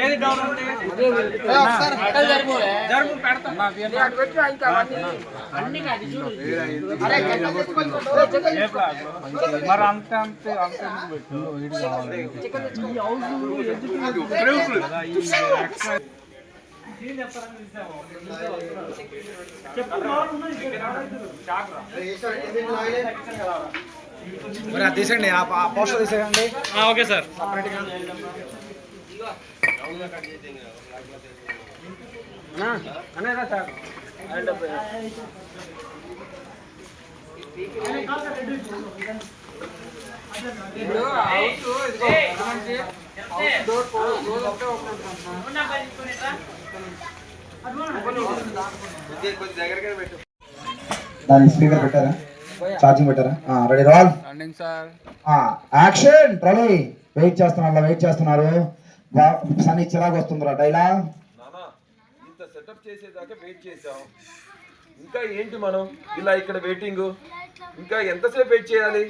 ఏది డౌన్ ఉంది జరుపు పెడతా మరి అంతే అంతే అంతే మరి అది తీసండి ఆ పోస్టర్ తీసేయండి. Okay sir. దాని స్పీకర్ పెట్టారా, ఛార్జింగ్ పెట్టారా? Ready roll action. Ready. Wait చేస్తున్నారు సన్నీ చిరాకు వస్తుందిరా డైలాగ్. ఇంత సెటప్ చేసేదాకా వెయిట్ చేసాం, ఇంకా ఏంటి మనం ఇలా ఇక్కడ వెయిటింగ్? ఇంకా ఎంతసేపు వెయిట్ చేయాలి?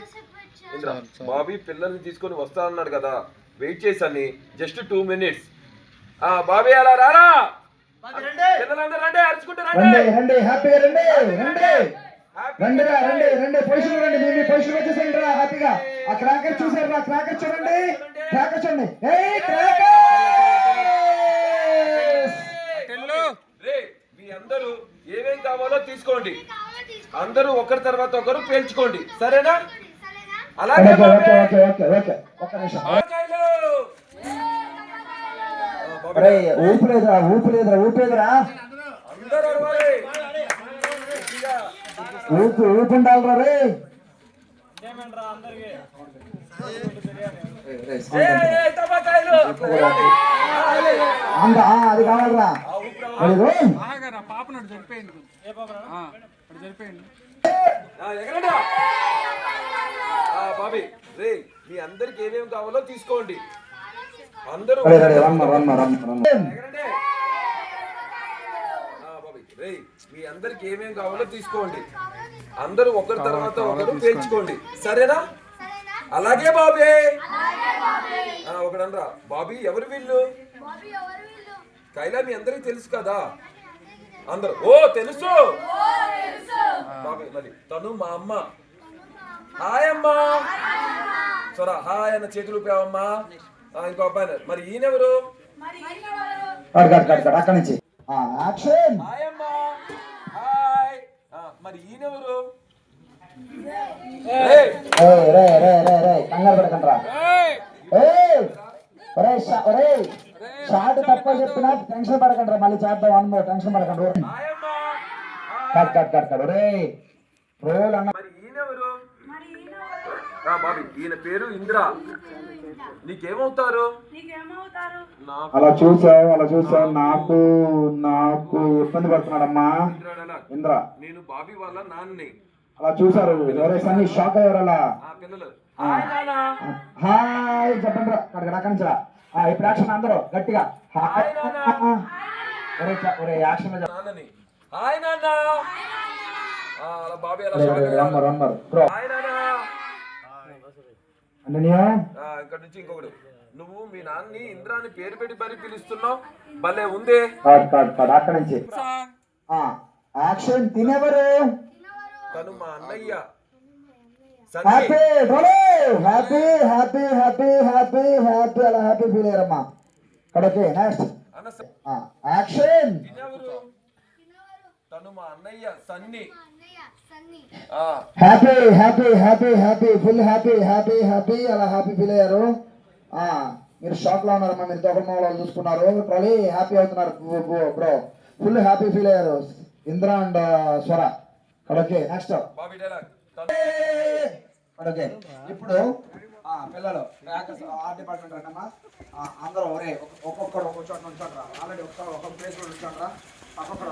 బాబీ పిల్లల్ని తీసుకొని వస్తా అన్నాడు కదా, వెయిట్ చేశాను జస్ట్ 2 minutes. బాబీ అలా రారా, పిల్లలందరూ రండి, అరుచుకుంటూ రండి, హ్యాపీగా రండి, పొజిషన్ రండి, మీ పొజిషన్ వచ్చేసండి రా హ్యాపీగా. ఆ క్రాకర్ చూసారు రా, క్రాకర్ చూడండి, క్రాకర్ చూడండి. మీ అందరూ ఏమేం కావాలో తీసుకోండి, అందరూ ఒకరి తర్వాత ఒకరు పేల్చుకోండి, సరేనా? అలాగే ఊపిలేదురా ఊపుండాలరా రే. అది కావాలరా. పాపను జరిపోయింది. బాబీ రే, మీ అందరికి ఏమేమి కావాలో తీసుకోండి, అందరూ మీ అందరికి ఏమేమి కావాలో తీసుకోండి, అందరూ ఒకరి తర్వాత ఒకరు పేర్చుకోండి, సరేనా? అలాగే బాబీ. ఒకడనరా, బాబీ ఎవరు వీళ్ళు? కైలా మీ అందరికి తెలుసు కదా అందరూ? తెలుసు బాబీ. మరి తను మా అమ్మ. హాయ్ అమ్మా. సరే హాయ్ అన్న చేతులు ఊపావమ్మా. ఇంకో అబ్బాయి. మరి ఈయనెవరు? అక్కడి నుంచి హాయ్ అమ్మా. హాయ్. మరి ఈయనెవరు? కంగారు పడకండి. షార్ట్ తప్ప చెప్తున్నా, టెన్షన్ పడకండి. మళ్ళీ చేద్దాం అన్నమో, టెన్షన్ పడకండి. మరి ఈయనెవరు? బాబీ ఈయన పేరు ఇంద్ర. నీకేమవుతారు? అలా చూసావు నాకు ఇబ్బంది పడుతున్నాడమ్మా ఇంద్ర. నేను బాబీ వాళ్ళ నాన్నని. అలా చూసారు ఎవరైనా షాక్ అయ్యారు అలా. పిల్లలు హాయ్ చెప్పండి రా, అక్కడి నుంచి రా. ఇప్పుడు యాక్షన్ అందరూ గట్టిగా యాక్షన్ నాన్నని. హాయ్ నాన్న. బాబీ ఇక్కడ నుంచి ఇంకొకడు. నువ్వు మీ నాన్నని ఇంద్రాని పేరు పెట్టి మరి పిలుస్తున్నావు, భలే ఉంది. అక్కడి నుంచి యాక్షన్. తినేవారు తను మా అన్నయ్య. Happy happy happy happy happy happy అలా హ్యాపీ ఫీల్ అయ్యారమ్మా. Okay next action. తను మా అన్నయ్య Sunny. Happy happy happy happy full happy happy happy అలా హ్యాపీ ఫీల్ అయ్యారు. మీరు షాక్ లో ఉన్నారమ్మా, మీరు తొగల వాళ్ళు చూసుకున్నారు, ట్రాలీ హ్యాపీ అవుతున్నారు బ్రో, ఫుల్ హ్యాపీ ఫీల్ అయ్యారు Indra and Swara. Okay next. Okay ఇప్పుడు పిల్లలు ఆర్ట్ డిపార్ట్మెంట్ రండమ్మా. అందరూ ఒక్కొక్కరు ఒక్కొక్క చోట నుంచోట్రా. ఆల్రెడీ ఒక్కొక్క ప్లేస్ లో నుంచోట్రా. ఒక్కొక్కరు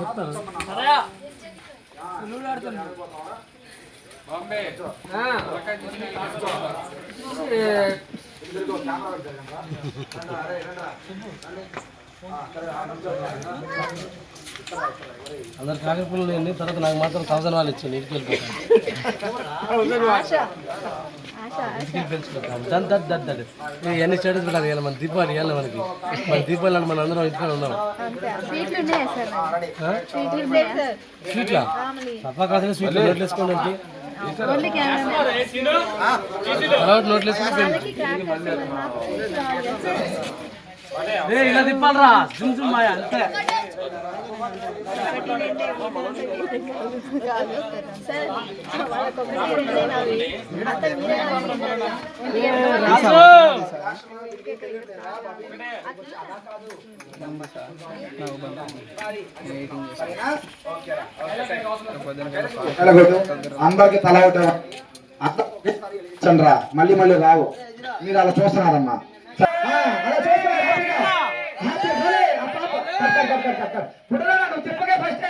చెప్తాను. అందరు కాకర పుల్లలు ఏంటి తర్వాత నాకు మాత్రం 1000 వాళ్ళు ఇచ్చాను ఇంటికి వెళ్ళిపోతాను ఇంటికి పెంచుకుంటాం ఎన్ని స్టేటస్ పెట్టాలి ఇవాళ మన దీపావళి ఇవ్వాలి మన దీపావళి అంటే మన అందరం ఇంటికి ఉన్నాం స్వీట్లా తప్ప కాదు స్వీట్లు నోట్లు వేసుకోండి నోట్లు వేసుకుని ఇలా తిప్పాలరా జుమ్ జుమ్ మాయ అంతే అందరికి తల ఒకటి చంద్రా మళ్ళీ మళ్ళీ రావు మీరు అలా చూస్తున్నారమ్మా చెప్పగా ఫస్ట్